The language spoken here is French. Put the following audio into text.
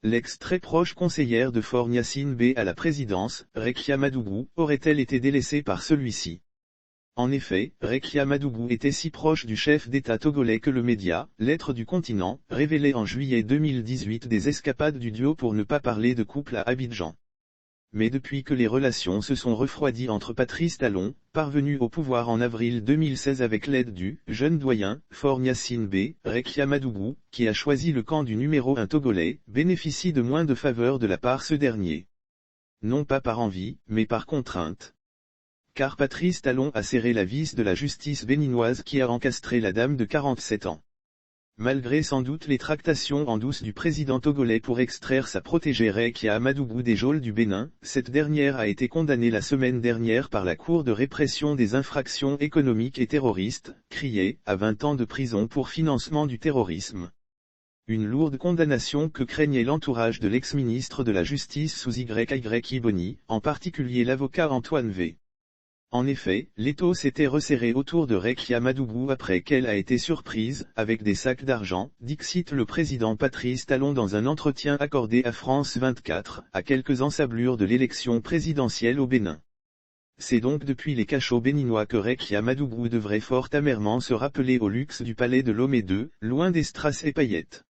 L'ex très proche conseillère de Faure Gnassingbé B à la présidence, Rekia Madougou, aurait-elle été délaissée par celui-ci? En effet, Rekia Madougou était si proche du chef d'État togolais que le média, Lettres du continent, révélait en juillet 2018 des escapades du duo pour ne pas parler de couple à Abidjan. Mais depuis que les relations se sont refroidies entre Patrice Talon, parvenu au pouvoir en avril 2016 avec l'aide du jeune doyen, Faure Gnassingbé B, Rekia Madougou, qui a choisi le camp du numéro 1 togolais, bénéficie de moins de faveurs de la part ce dernier. Non pas par envie, mais par contrainte. Car Patrice Talon a serré la vis de la justice béninoise qui a encastré la dame de 47 ans. Malgré sans doute les tractations en douce du président togolais pour extraire sa protégée Rekia Madougou des geôles du Bénin, cette dernière a été condamnée la semaine dernière par la Cour de répression des infractions économiques et terroristes, CRIE, à 20 ans de prison pour financement du terrorisme. Une lourde condamnation que craignait l'entourage de l'ex-ministre de la Justice sous YY Boni, en particulier l'avocat Antoine V. En effet, l'étau s'était resserré autour de Rekia Madougou après qu'elle a été surprise, avec des sacs d'argent, dixit le président Patrice Talon dans un entretien accordé à France 24, à quelques ensablures de l'élection présidentielle au Bénin. C'est donc depuis les cachots béninois que Rekia Madougou devrait fort amèrement se rappeler au luxe du palais de Lomé II, loin des strass et paillettes.